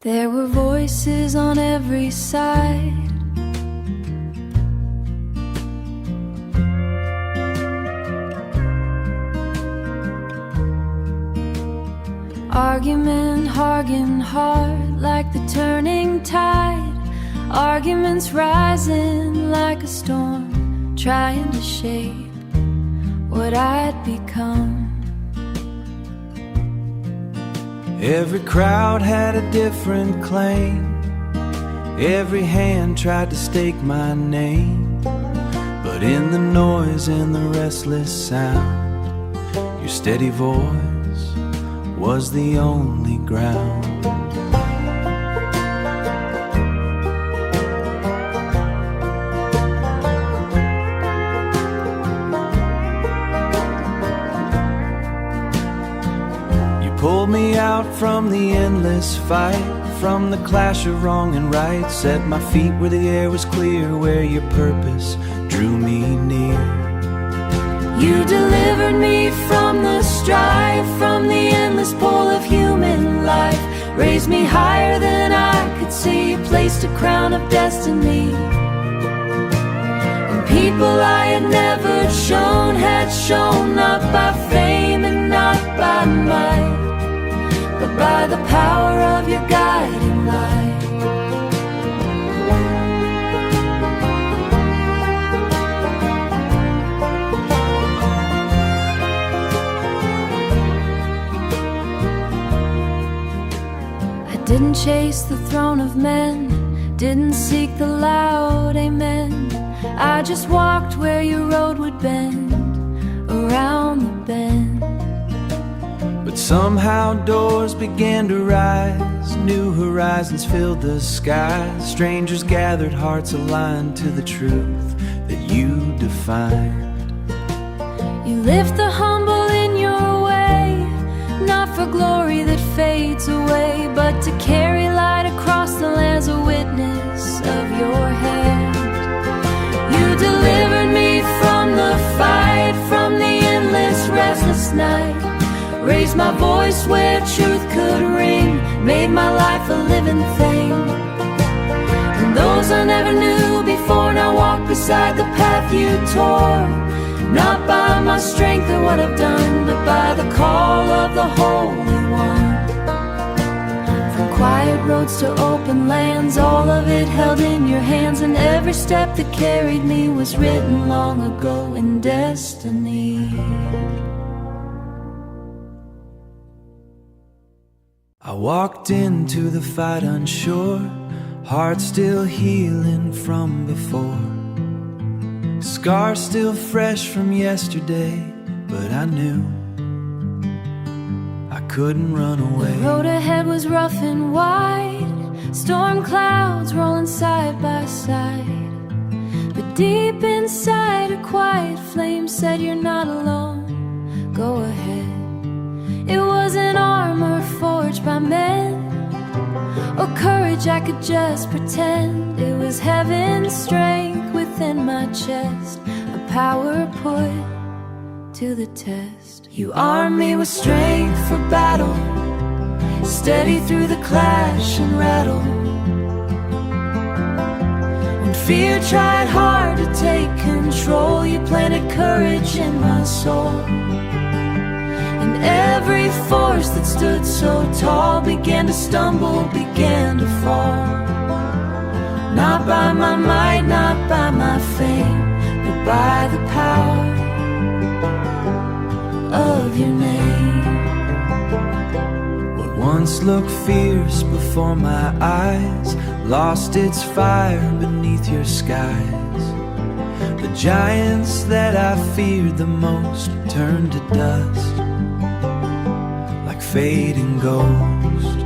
There were voices on every side, argument, arguing hard like the turning tide. Arguments rising like a storm, trying to shape what I'd become. Every crowd had a different claim. Every hand tried to stake my name. But in the noise and the restless sound, your steady voice was the only ground. Pulled me out from the endless fight, from the clash of wrong and right. Set my feet where the air was clear, where your purpose drew me near. You delivered me from the strife, from the endless pull of human life. Raised me higher than I could see, placed a crown of destiny. And people I had never shown had shown, not by fame and not by might, but by the power of your guiding light. I didn't chase the throne of men, didn't seek the loud amen. I just walked where your road would bend, around the bend. But somehow doors began to rise, new horizons filled the sky. Strangers gathered, hearts aligned to the truth that you defined. You lift the humble in your way, not for glory that fades away, but to carry light across the lands, a witness of your hand. You delivered me from the fight, from the endless restless night. Raised my voice where truth could ring, made my life a living thing. And those I never knew before now walk beside the path you tore, not by my strength or what I've done, but by the call of the Holy One. From quiet roads to open lands, all of it held in your hands, and every step that carried me was written long ago in destiny. I walked into the fight unsure, heart still healing from before. Scars still fresh from yesterday, but I knew I couldn't run away. The road ahead was rough and wide, storm clouds rolling side by side. But deep inside, a quiet flame said, you're not alone, go ahead. It wasn't armor forged by men, or courage I could just pretend. It was heaven's strength within my chest, a power put to the test. You armed me with strength for battle, steady through the clash and rattle. When fear tried hard to take control, you planted courage in my soul. And every force that stood so tall began to stumble, began to fall. Not by my might, not by my fame, but by the power of your name. What once looked fierce before my eyes lost its fire beneath your skies. The giants that I feared the most turned to dust, fading ghost.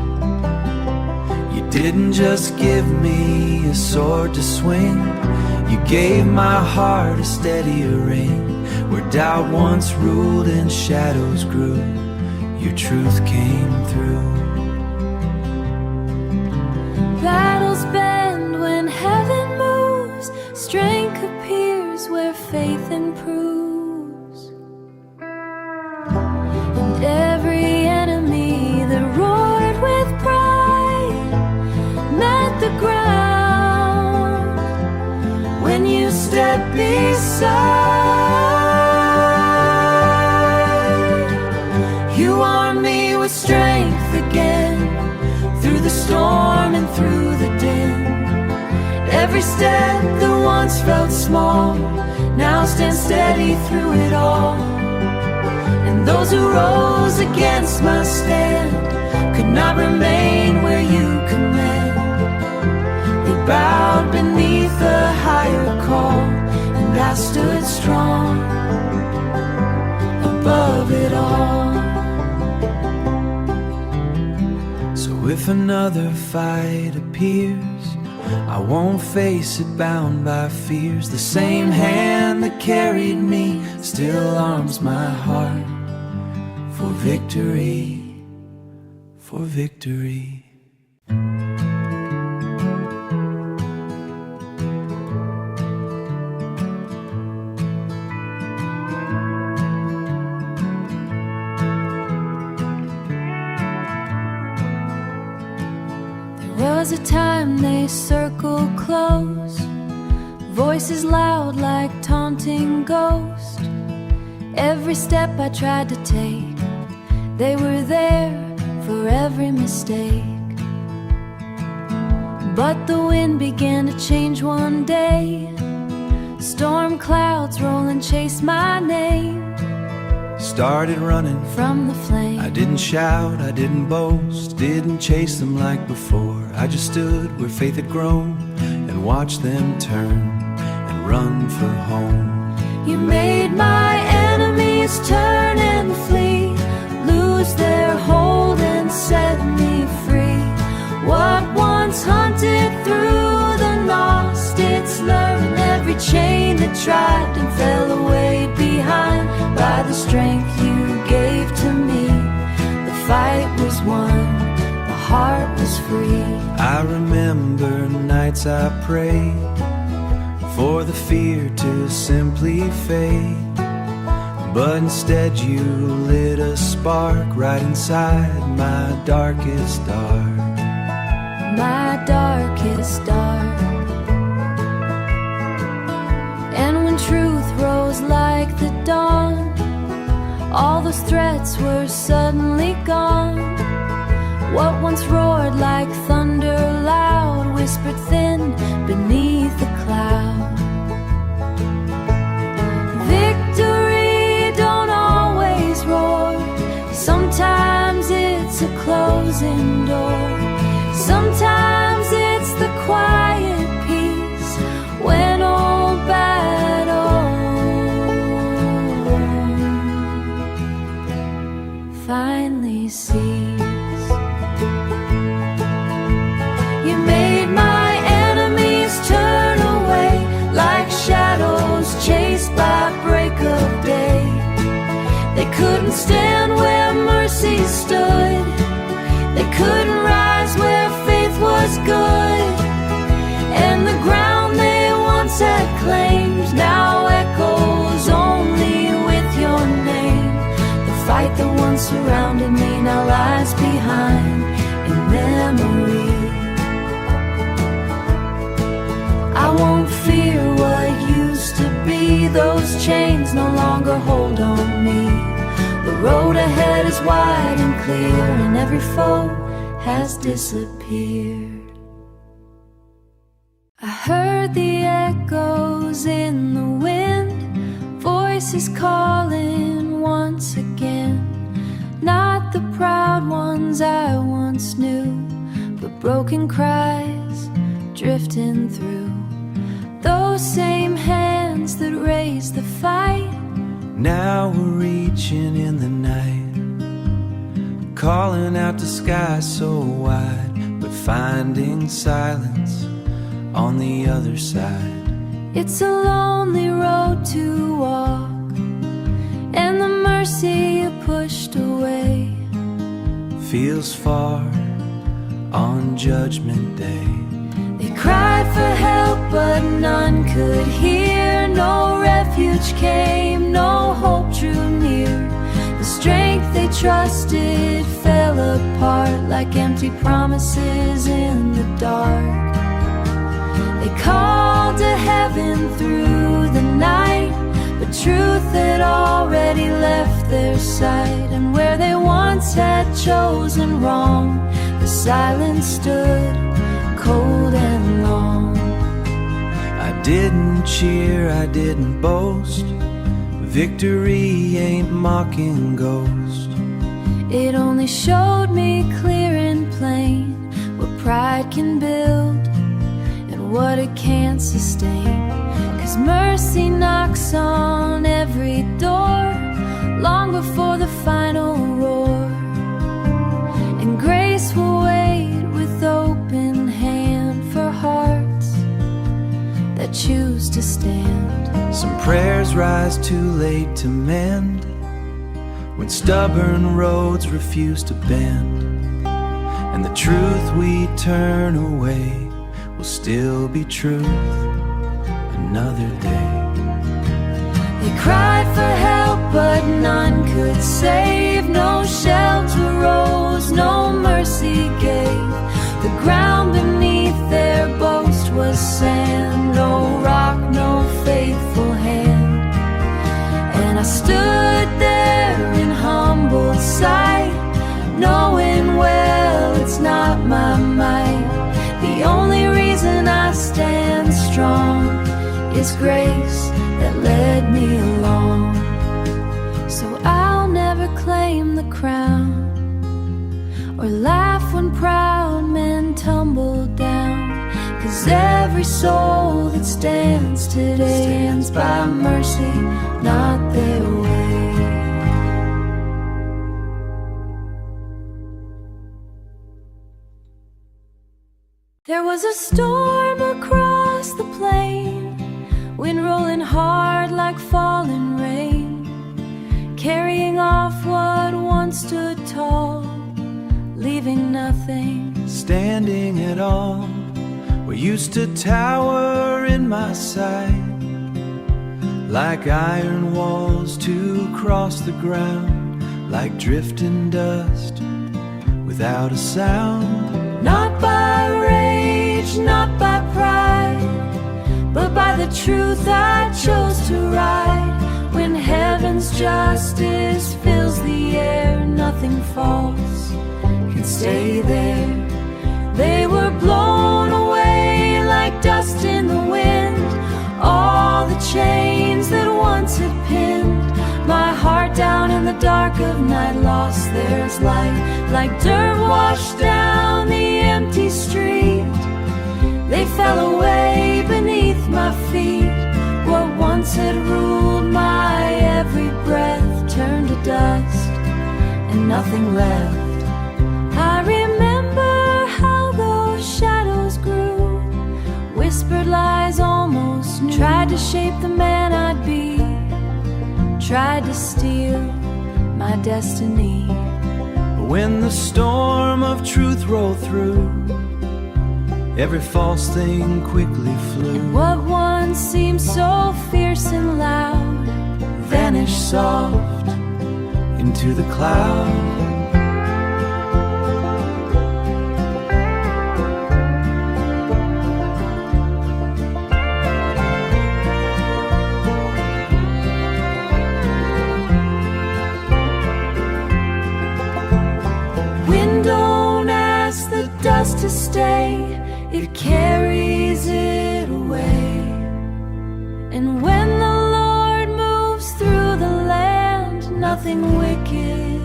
You didn't just give me a sword to swing, you gave my heart a steadier ring. Where doubt once ruled and shadows grew, your truth came through. Battles bend when heaven moves, strength appears where faith improves. And every enemy that roared with pride ground when you step beside. You arm me with strength again, through the storm and through the din. Every step that once felt small now stands steady through it all. And those who rose against my stand could not remain where you command. They bowed beneath a higher call, and I stood strong above it all. So if another fight appears, I won't face it bound by fears. The same hand that carried me still arms my heart for victory, for victory. There was a time they circled close, voices loud like taunting ghosts. Every step I tried to take, they were there for every mistake. But the wind began to change one day. Storm clouds roll and chase my name. Started running from the flame. I didn't shout, I didn't boast, didn't chase them like before. I just stood where faith had grown and watched them turn and run for home. You made my enemies turn and flee, lose their hold and set me free. What once hunted through the lost, it's learned. Every chain that tried and fell away behind by the strength you gave to me. The fight was won, the heart was free. I remember nights I prayed for the fear to simply fade, but instead you lit a spark right inside my darkest dark. My darkest dark. And when truth rose like the dawn, all those threats were suddenly gone. What once roared like thunder loud whispered thin beneath the cloud. Victory don't always roar. Sometimes it's a closing door. Sometimes it's the quiet peace when all battle finally cease. You made my enemies turn away like shadows chased by break of day. They couldn't stand where mercy stood. They couldn't rise where faith was good. And the ground they once had claimed now echoes only with your name. The fight that once surrounded me now lies behind in memory. I won't fear what used to be. Those chains no longer hold on me. The road ahead is wide and clear, and every foe has disappeared. I heard the echoes in the wind, voices calling once again. Not the proud ones I once knew, but broken cries drifting through. Those same hands that raised the fight, now we're reaching in the night, calling out to sky so wide, but finding silence on the other side. It's a lonely road to walk, and the mercy you pushed away feels far on Judgment Day. They cried for help, but none could hear. No refuge came, no hope drew near. The strength they trusted fell apart like empty promises in the dark. their sight, and where they once had chosen wrong, the silence stood cold and long. I didn't cheer, I didn't boast. Victory ain't mocking ghost. It only showed me clear and plain what pride can build and what it can't sustain. 'Cause mercy knocks on every door long before the final roar, and grace will wait with open hand for hearts that choose to stand. Some prayers rise too late to mend, when stubborn roads refuse to bend, and the truth we turn away will still be truth another day. They cried for help, but none could save. No shelter rose, no mercy gave. The ground beneath their boast was sand, no rock, no faithful hand. And I stood there in humble sight, knowing well it's not my might. The only reason I stand strong is grace that led me along. So I'll never claim the crown, or laugh when proud men tumble down. 'Cause every soul that stands today stands by mercy, not their way. There was a storm across the plain, wind rolling hard like falling rain, carrying off what once stood tall, leaving nothing standing at all. What used to tower in my sight, like iron walls to cross the ground, like drifting dust without a sound. Not by rage, not by pride, but by the truth I chose to ride. When heaven's justice fills the air, nothing false can stay there. They were blown away like dust in the wind, all the chains that once had pinned my heart down in the dark of night. Lost there's light, like dirt washed down the empty street. They fell away beneath my feet. What once had ruled my every breath turned to dust, and nothing left. I remember how those shadows grew, whispered lies almost new, tried to shape the man I'd be, tried to steal my destiny. But when the storm of truth rolled through, every false thing quickly flew. And what once seemed so fierce and loud vanished soft into the cloud. Wind don't ask the dust to stay, it carries it away. And when the Lord moves through the land, nothing wicked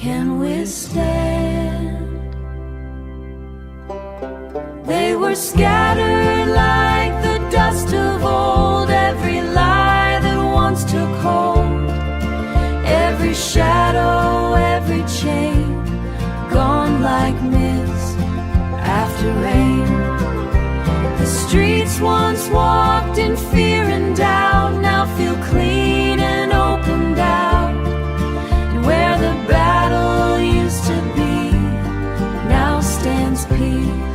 can withstand. They were scattered like the dust of old, every lie that once took hold, every shadow, every chain, gone like mist after rain. The streets once walked in fear and doubt now feel clean and opened out. And where the battle used to be now stands peace.